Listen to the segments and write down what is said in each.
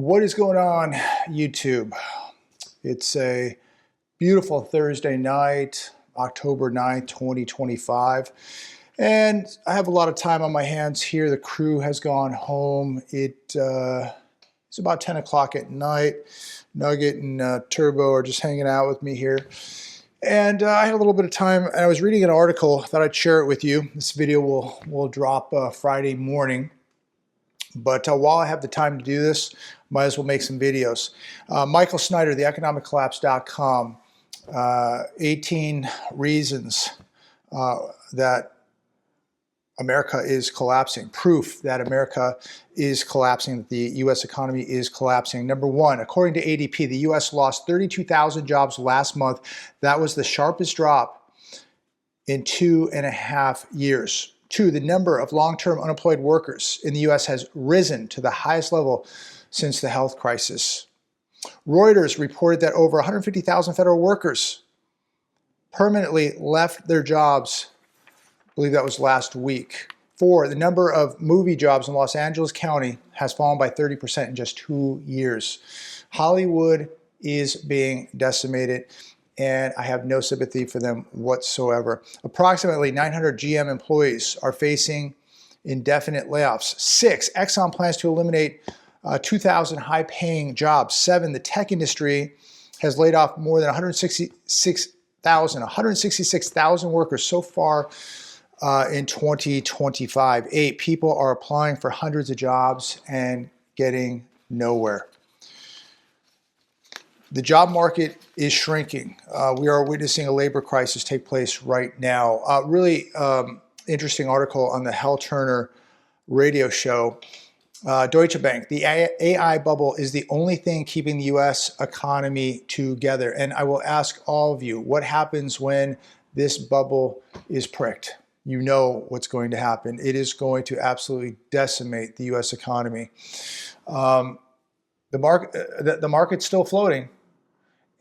What is going on, YouTube? It's a beautiful Thursday night, October 9th, 2025. And I have a lot of time on my hands here. The crew has gone home. It's about 10 o'clock at night. Nugget and Turbo are just hanging out with me here. And I had a little bit of time, and I was reading an article. I thought I'd share it with you. This video will drop Friday morning. But while I have the time to do this, might as well make some videos. Michael Snyder, theeconomiccollapse.com, 18 reasons that America is collapsing, proof that America is collapsing, that the U.S. economy is collapsing. Number one, according to ADP, the U.S. lost 32,000 jobs last month. That was the sharpest drop in 2.5 years. Two, the number of long-term unemployed workers in the U.S. has risen to the highest level since the health crisis. Reuters reported that over 150,000 federal workers permanently left their jobs. I believe that was last week. Four, the number of movie jobs in Los Angeles County has fallen by 30% in just 2 years. Hollywood is being decimated, and I have no sympathy for them whatsoever. Approximately 900 GM employees are facing indefinite layoffs. 6, Exxon plans to eliminate 2,000 high-paying jobs. 7, the tech industry has laid off more than 166,000 workers so far in 2025. 8, people are applying for hundreds of jobs and getting nowhere. The job market is shrinking. We are witnessing a labor crisis take place right now. Really interesting article on the Hal Turner radio show. Deutsche Bank, the AI bubble is the only thing keeping the U.S. economy together. And I will ask all of you, what happens when this bubble is pricked? You know what's going to happen. It is going to absolutely decimate the U.S. economy. The market's still floating.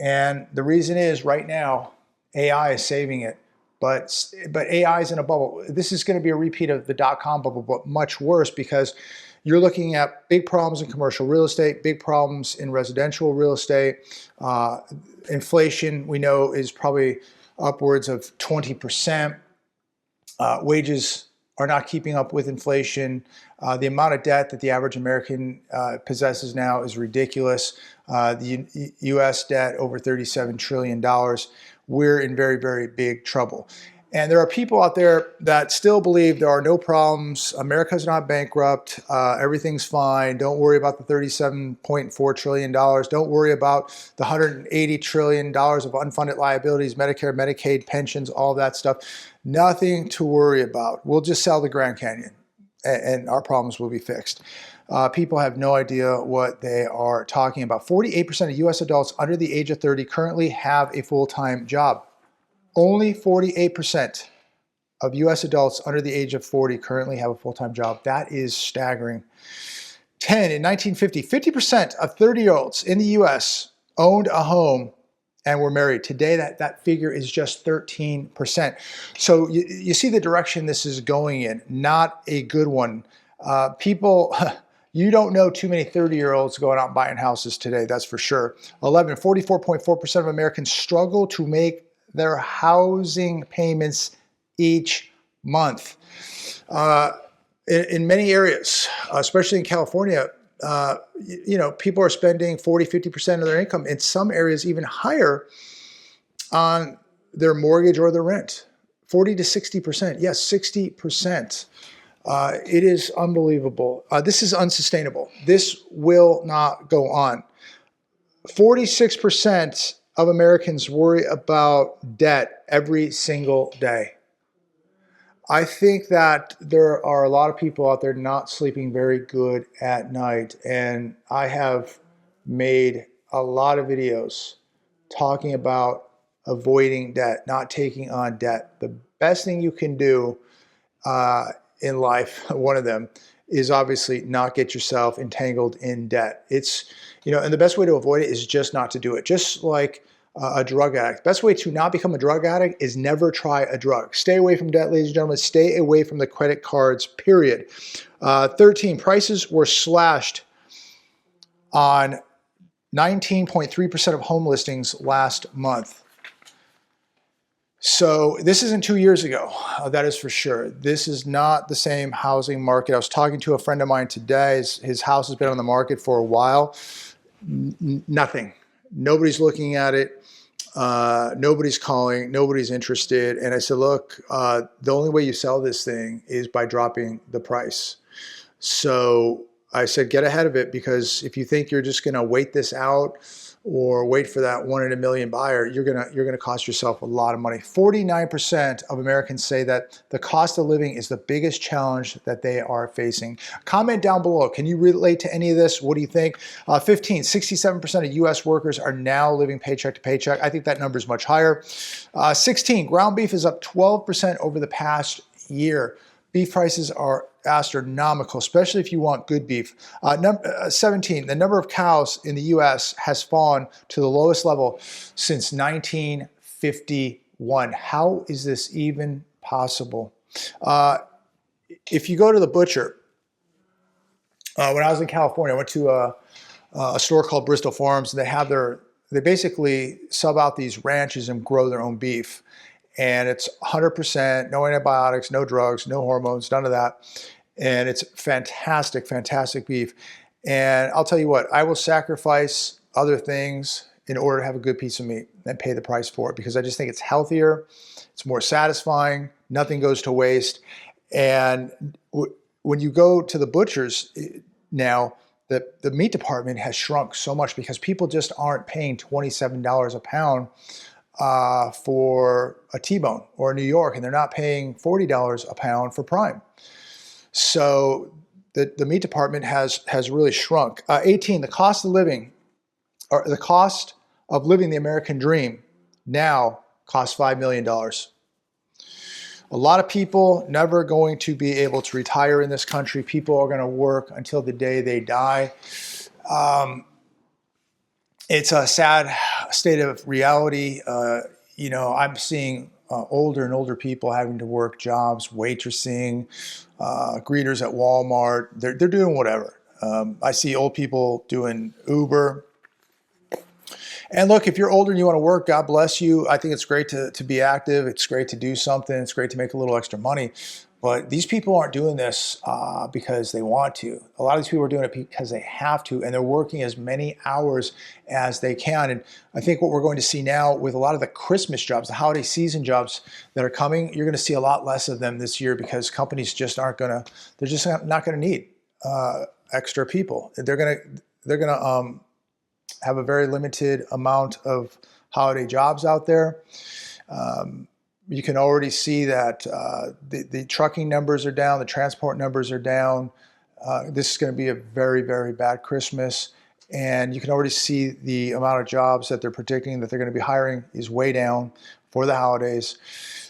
And the reason is right now, AI is saving it. But AI is in a bubble. This is going to be a repeat of the dot-com bubble, but much worse because you're looking at big problems in commercial real estate, big problems in residential real estate. Inflation, we know, is probably upwards of 20%. Wages are not keeping up with inflation. The amount of debt that the average American possesses now is ridiculous. The U.S. debt over $37 trillion. We're in very, very big trouble. And there are people out there that still believe there are no problems. America's not bankrupt. Everything's fine. Don't worry about the $37.4 trillion. Don't worry about the $180 trillion of unfunded liabilities, Medicare, Medicaid, pensions, all that stuff. Nothing to worry about. We'll just sell the Grand Canyon and our problems will be fixed. People have no idea what they are talking about. 48% of U.S. adults under the age of 30 currently have a full-time job. Only 48% of U.S. adults under the age of 40 currently have a full-time job. That is staggering. 10, in 1950, 50% of 30-year-olds in the U.S. owned a home and were married. Today, that figure is just 13%. So you see the direction this is going in. Not a good one. People, you don't know too many 30-year-olds going out and buying houses today, that's for sure. 11, 44.4% of Americans struggle to make their housing payments each month. In many areas, especially in California, people are spending 40, 50% of their income, in some areas even higher, on their mortgage or their rent. 40 to 60%. Yes, 60%. It is unbelievable. This is unsustainable. This will not go on. 46% of Americans worry about debt every single day. I think that there are a lot of people out there not sleeping very good at night, and I have made a lot of videos talking about avoiding debt, not taking on debt. The best thing you can do in life, one of them, is obviously not get yourself entangled in debt. It's, and the best way to avoid it is just not to do it. Just like a drug addict. Best way to not become a drug addict is never try a drug. Stay away from debt, ladies and gentlemen. Stay away from the credit cards, period. 13, prices were slashed on 19.3% of home listings last month. So this isn't 2 years ago, that is for sure. This is not the same housing market. I was talking to a friend of mine today. His house has been on the market for a while. Nothing. Nobody's looking at it. Nobody's calling. Nobody's interested. And I said, look, the only way you sell this thing is by dropping the price. So I said, get ahead of it, because if you think you're just going to wait this out or wait for that 1 in a million buyer, you're gonna cost yourself a lot of money. 49% of Americans say that the cost of living is the biggest challenge that they are facing. Comment down below. Can you relate to any of this? What do you think? 67% of U.S. workers are now living paycheck to paycheck. I think that number is much higher. 16, ground beef is up 12% over the past year. Beef prices are astronomical, especially if you want good beef. 17, the number of cows in the U.S. has fallen to the lowest level since 1951. How is this even possible? If you go to the butcher, when I was in California, I went to a store called Bristol Farms, and they basically sub out these ranches and grow their own beef. And it's 100%, no antibiotics, no drugs, no hormones, none of that. And it's fantastic, fantastic beef. And I'll tell you what, I will sacrifice other things in order to have a good piece of meat and pay the price for it, because I just think it's healthier, it's more satisfying, nothing goes to waste. And when you go to the butchers now, the meat department has shrunk so much because people just aren't paying $27 a pound for a T-bone or a New York, and they're not paying $40 a pound for prime. So the meat department has really shrunk. 18, the cost of living, or the cost of living the American dream now costs $5 million. A lot of people never going to be able to retire in this country. People are going to work until the day they die. It's a sad state of reality. I'm seeing older and older people having to work jobs, waitressing, greeters at Walmart. They're doing whatever. I see old people doing Uber. And look, if you're older and you want to work, God bless you. I think it's great to be active. It's great to do something. It's great to make a little extra money. But these people aren't doing this because they want to. A lot of these people are doing it because they have to, and they're working as many hours as they can. And I think what we're going to see now with a lot of the Christmas jobs, the holiday season jobs that are coming, you're going to see a lot less of them this year, because companies just aren't going to, they're just not going to need extra people. They're going to have a very limited amount of holiday jobs out there. You can already see that the trucking numbers are down, the transport numbers are down. This is going to be a very, very bad Christmas. And you can already see the amount of jobs that they're predicting that they're going to be hiring is way down for the holidays.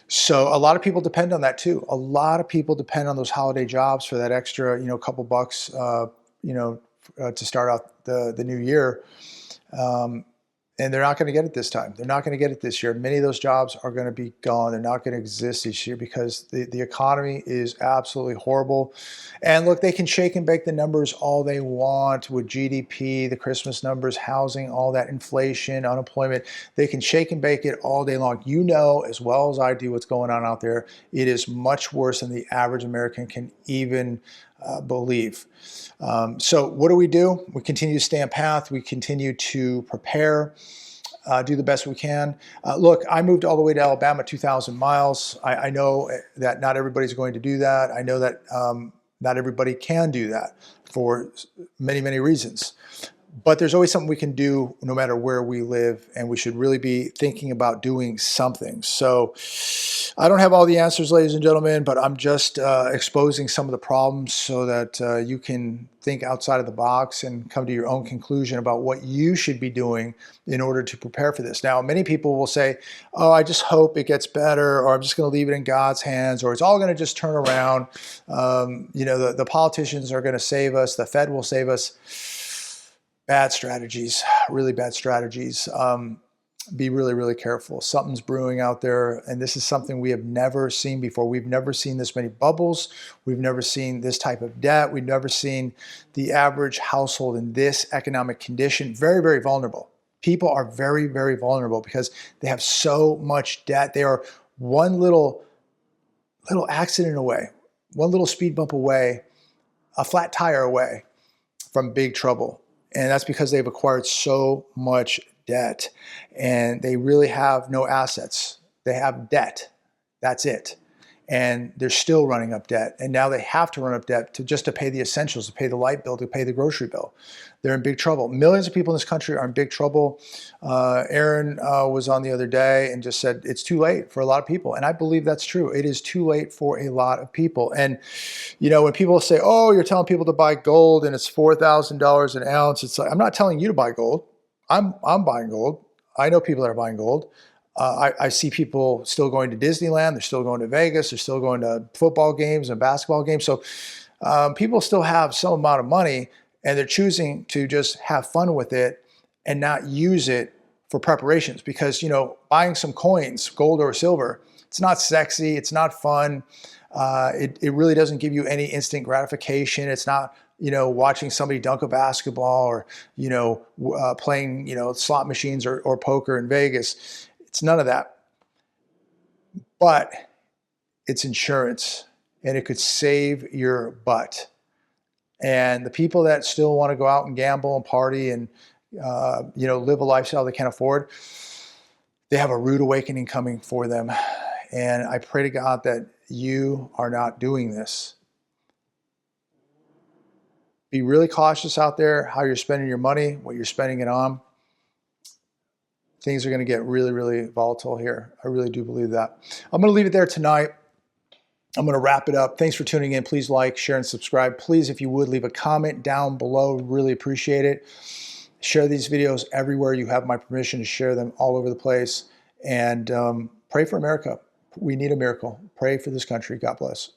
So a lot of people depend on that too. A lot of people depend on those holiday jobs for that extra, couple bucks, to start out the new year. And they're not going to get it this time. They're not going to get it this year. Many of those jobs are going to be gone. They're not going to exist this year because the economy is absolutely horrible. And look, they can shake and bake the numbers all they want with GDP, the Christmas numbers, housing, all that, inflation, unemployment. They can shake and bake it all day long. You know as well as I do what's going on out there. It is much worse than the average American can even believe. So what do? We continue to stay on path. We continue to prepare, do the best we can. Look, I moved all the way to Alabama, 2,000 miles. I know that not everybody's going to do that. I know that not everybody can do that for many, many reasons. But there's always something we can do no matter where we live, and we should really be thinking about doing something. So I don't have all the answers, ladies and gentlemen, but I'm just exposing some of the problems so that you can think outside of the box and come to your own conclusion about what you should be doing in order to prepare for this. Now, many people will say, oh, I just hope it gets better, or I'm just going to leave it in God's hands, or it's all going to just turn around. The politicians are going to save us. The Fed will save us. Bad strategies, really bad strategies. be really, really careful. Something's brewing out there, and this is something we have never seen before. We've never seen this many bubbles. We've never seen this type of debt. We've never seen the average household in this economic condition. Very, very vulnerable. People are very, very vulnerable because they have so much debt. They are one little accident away, one little speed bump away, a flat tire away from big trouble. And that's because they've acquired so much debt, and they really have no assets. They have debt. That's it. And they're still running up debt. And now they have to run up debt just to pay the essentials, to pay the light bill, to pay the grocery bill. They're in big trouble. Millions of people in this country are in big trouble. Aaron was on the other day and just said it's too late for a lot of people. And I believe that's true. It is too late for a lot of people. And, you know, when people say, oh, you're telling people to buy gold and it's $4,000 an ounce, it's like, I'm not telling you to buy gold. I'm buying gold. I know people that are buying gold. I see people still going to Disneyland. They're still going to Vegas. They're still going to football games and basketball games. So people still have some amount of money, and they're choosing to just have fun with it and not use it for preparations. Because, you know, buying some coins, gold or silver, it's not sexy. It's not fun. It really doesn't give you any instant gratification. It's not, you know, watching somebody dunk a basketball or, you know, playing, you know, slot machines or poker in Vegas. It's none of that. But it's insurance, and it could save your butt. And the people that still want to go out and gamble and party and, you know, live a lifestyle they can't afford, they have a rude awakening coming for them. And I pray to God that you are not doing this. Be really cautious out there how you're spending your money, what you're spending it on. Things are going to get really, really volatile here. I really do believe that. I'm going to leave it there tonight. I'm going to wrap it up. Thanks for tuning in. Please like, share, and subscribe. Please, if you would, leave a comment down below. Really appreciate it. Share these videos everywhere. You have my permission to share them all over the place. And pray for America. We need a miracle. Pray for this country. God bless.